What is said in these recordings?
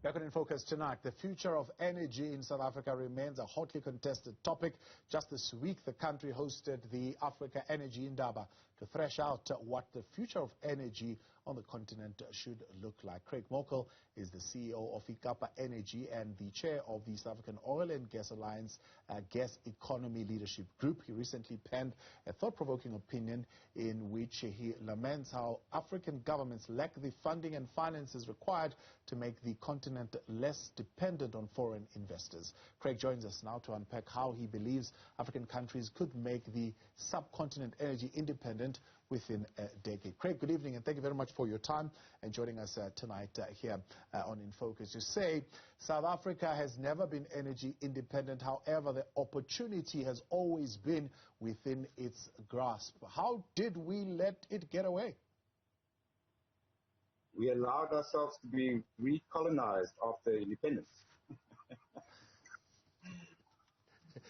Back on In Focus tonight, the future of energy in South Africa remains a hotly contested topic. Just this week, the country hosted the Africa Energy Indaba to thrash out what the future of energy on the continent should look like. Craig Morkel is the CEO of iKapa Energy and the chair of the South African Oil and Gas Alliance Gas Economy Leadership Group. He recently penned a thought-provoking opinion in which he laments how African governments lack the funding and finances required to make the continent less dependent on foreign investors. Craig joins us now to unpack how he believes African countries could make the subcontinent energy independent within a decade. Craig, good evening and thank you very much for your time and joining us tonight here on In Focus. You say South Africa has never been energy independent. However, the opportunity has always been within its grasp. How did we let it get away? We allowed ourselves to be recolonized after independence.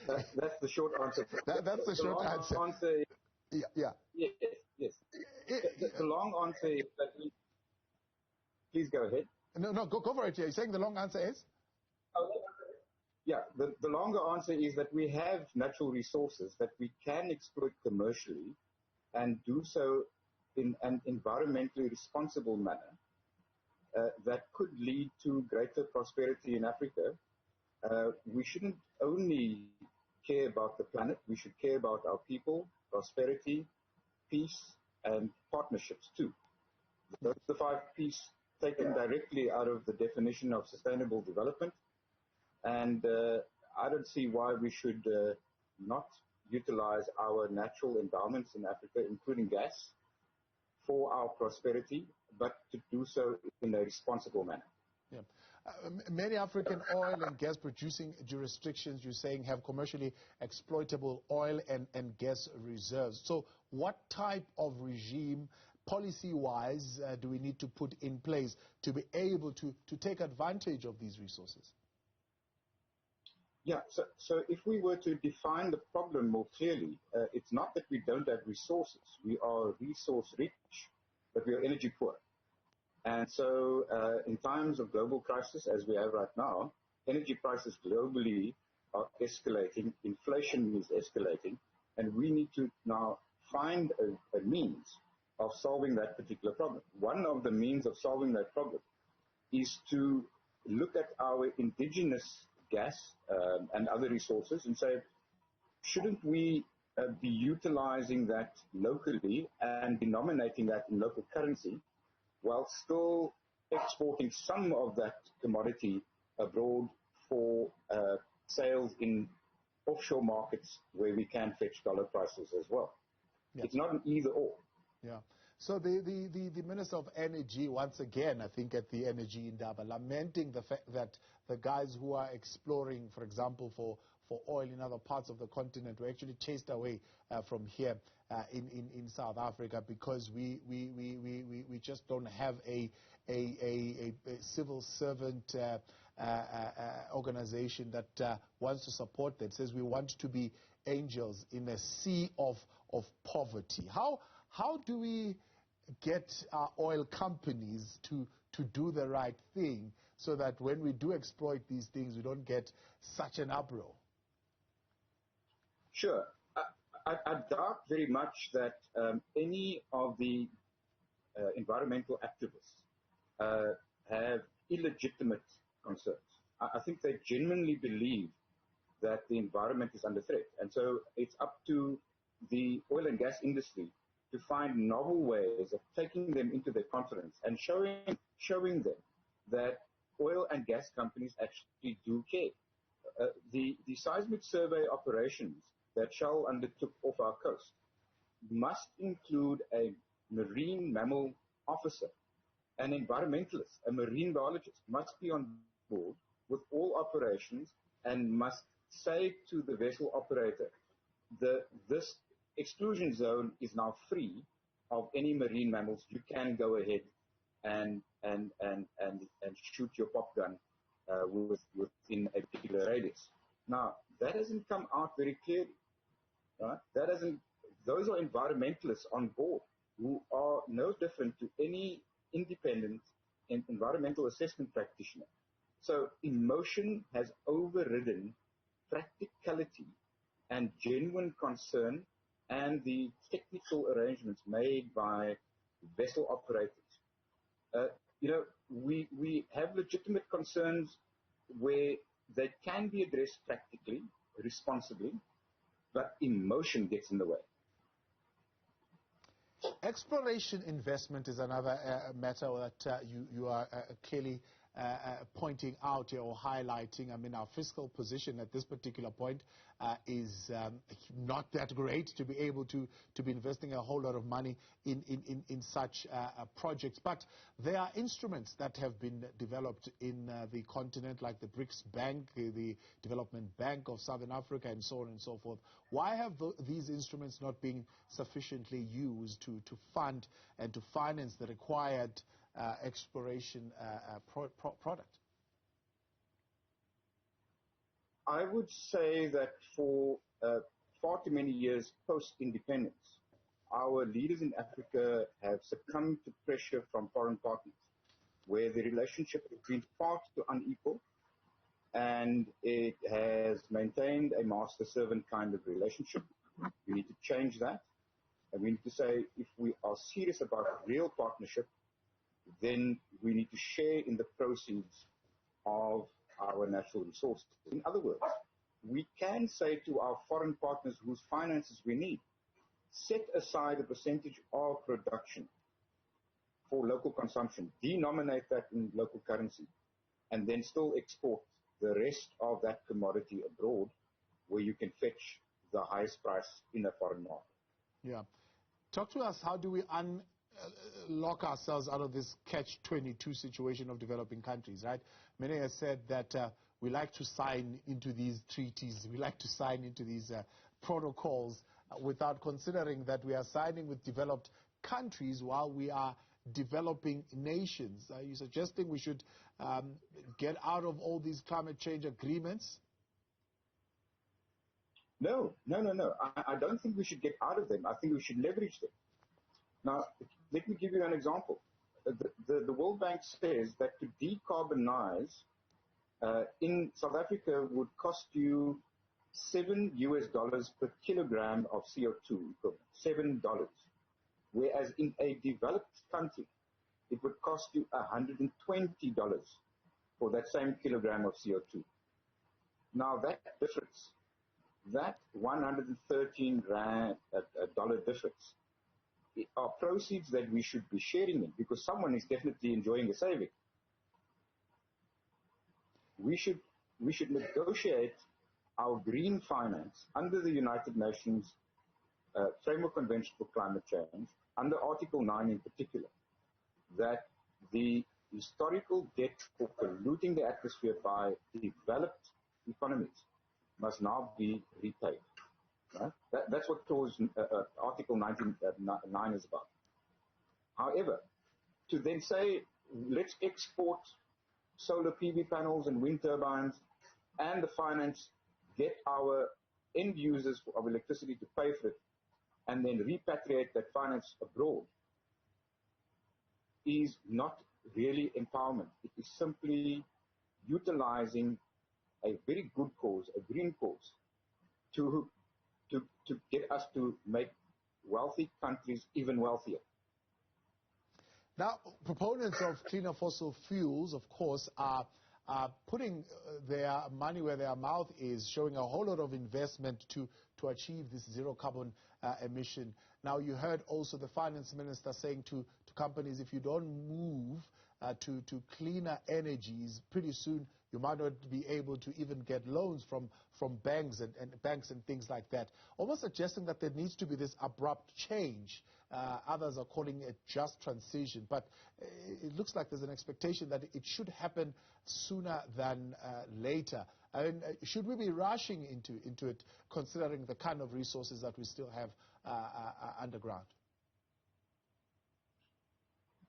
That's the short answer. That's the short answer. Yeah. Yes. The long answer is that we... Please go ahead. No, go for it. You're saying the long answer is? Yeah, the longer answer is that we have natural resources that we can exploit commercially and do so in an environmentally responsible manner that could lead to greater prosperity in Africa. We shouldn't only care about the planet, we should care about our people, prosperity, peace, and partnerships too. Those are the 5 P's taken directly out of the definition of sustainable development. And I don't see why we should not utilize our natural endowments in Africa, including gas, for our prosperity, but to do so in a responsible manner. Yeah. Many African oil and gas producing jurisdictions, you're saying, have commercially exploitable oil and gas reserves. So what type of regime, policy-wise, do we need to put in place to be able to take advantage of these resources? Yeah, so if we were to define the problem more clearly, it's not that we don't have resources. We are resource rich, but we are energy poor. And so in times of global crisis, as we have right now, energy prices globally are escalating, inflation is escalating, and we need to now find a means of solving that particular problem. One of the means of solving that problem is to look at our indigenous gas and other resources and say, shouldn't we be utilizing that locally and denominating that in local currency while still exporting some of that commodity abroad for sales in offshore markets where we can fetch dollar prices as well? Yes. It's not an either or. Yeah. So the Minister of Energy, once again, I think at the Energy Indaba, lamenting the fact that the guys who are exploring, for example, for oil in other parts of the continent were actually chased away from here in South Africa because we just don't have a civil servant organization that wants to support that. It says we want to be angels in a sea of poverty. How do we get our oil companies to do the right thing so that when we do exploit these things, we don't get such an uproar? Sure. I doubt very much that any of the environmental activists have illegitimate concerns. I think they genuinely believe that the environment is under threat. And so it's up to the oil and gas industry to find novel ways of taking them into their confidence and showing them that oil and gas companies actually do care. The seismic survey operations that Shell undertook off our coast must include a marine mammal officer, an environmentalist, a marine biologist must be on board with all operations and must say to the vessel operator, this exclusion zone is now free of any marine mammals. You can go ahead and shoot your pop gun within a particular radius. Now, that hasn't come out very clearly. Right? Those are environmentalists on board who are no different to any independent environmental assessment practitioner So emotion has overridden practicality and genuine concern and the technical arrangements made by vessel operators. We have legitimate concerns where they can be addressed practically, responsibly, but emotion gets in the way. Exploration investment is another matter that you are clearly pointing out or highlighting. I mean, our fiscal position at this particular point is not that great to be able to be investing a whole lot of money in such projects. But there are instruments that have been developed in the continent, like the BRICS Bank, the Development Bank of Southern Africa, and so on and so forth. Why have these instruments not been sufficiently used to fund and to finance the required exploration product? I would say that for far too many years post-independence, our leaders in Africa have succumbed to pressure from foreign partners, where the relationship has been far too unequal, and it has maintained a master-servant kind of relationship. We need to change that, and we need to say, if we are serious about real partnership, then we need to share in the proceeds of our natural resources. In other words, we can say to our foreign partners whose finances we need, set aside a percentage of production for local consumption, denominate that in local currency, and then still export the rest of that commodity abroad where you can fetch the highest price in a foreign market. Yeah. Talk to us, how do we lock ourselves out of this catch-22 situation of developing countries, right? Many have said that we like to sign into these treaties, we like to sign into these protocols without considering that we are signing with developed countries while we are developing nations. Are you suggesting we should get out of all these climate change agreements? No. I don't think we should get out of them. I think we should leverage them. Now, let me give you an example. The World Bank says that to decarbonize in South Africa would cost you $7 per kilogram of CO2 equivalent, $7. Whereas in a developed country, it would cost you $120 for that same kilogram of CO2. Now that difference, that $113 difference, are proceeds that we should be sharing in, because someone is definitely enjoying a saving. We should negotiate our green finance under the United Nations Framework Convention for Climate Change, under Article 9 in particular, that the historical debt for polluting the atmosphere by developed economies must now be repaid. Right? That's what Article 9 is about. However, to then say, let's export solar PV panels and wind turbines and the finance, get our end users of electricity to pay for it, and then repatriate that finance abroad, is not really empowerment. It is simply utilizing a very good cause, a green cause, to get us to make wealthy countries even wealthier. Now, proponents of cleaner fossil fuels, of course, are putting their money where their mouth is, showing a whole lot of investment to achieve this zero carbon emission. Now, you heard also the finance minister saying to companies, if you don't move to cleaner energies, pretty soon you might not be able to even get loans from banks and things like that. Almost suggesting that there needs to be this abrupt change. Others are calling it just transition. But it looks like there's an expectation that it should happen sooner than later. I mean, should we be rushing into it, considering the kind of resources that we still have underground?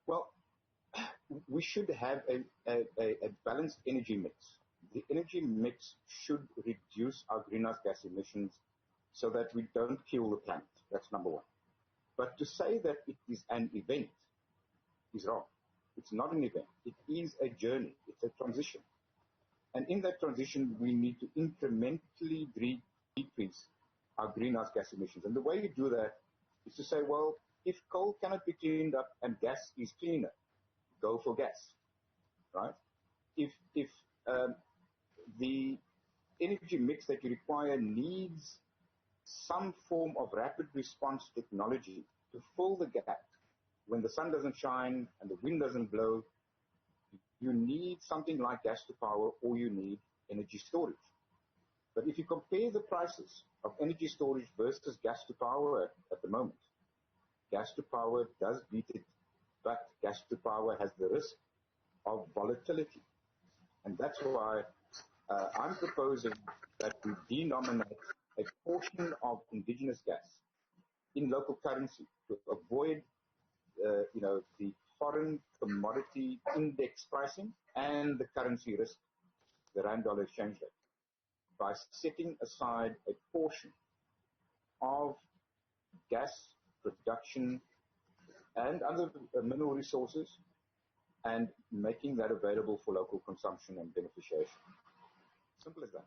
Well, we should have a balanced energy mix. The energy mix should reduce our greenhouse gas emissions so that we don't kill the planet. That's number one. But to say that it is an event is wrong. It's not an event. It is a journey. It's a transition. And in that transition, we need to incrementally decrease our greenhouse gas emissions. And the way you do that is to say, well, if coal cannot be cleaned up and gas is cleaner, go for gas, right? If the energy mix that you require needs some form of rapid response technology to fill the gap when the sun doesn't shine and the wind doesn't blow, you need something like gas to power, or you need energy storage. But if you compare the prices of energy storage versus gas to power at the moment, gas to power does beat it, but gas to power has the risk of volatility. And that's why I'm proposing that we denominate a portion of indigenous gas in local currency to avoid the foreign commodity index pricing and the currency risk, the rand-dollar exchange rate, by setting aside a portion of gas production and other mineral resources and making that available for local consumption and beneficiation. Simple as that.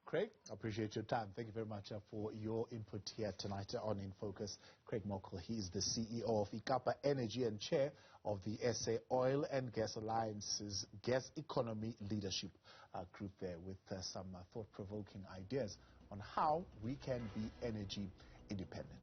Craig, I appreciate your time. Thank you very much for your input here tonight on In Focus. Craig Morkel, he is the CEO of iKapa Energy and chair of the SA Oil and Gas Alliance's Gas Economy Leadership Group there, with some thought-provoking ideas on how we can be energy independent.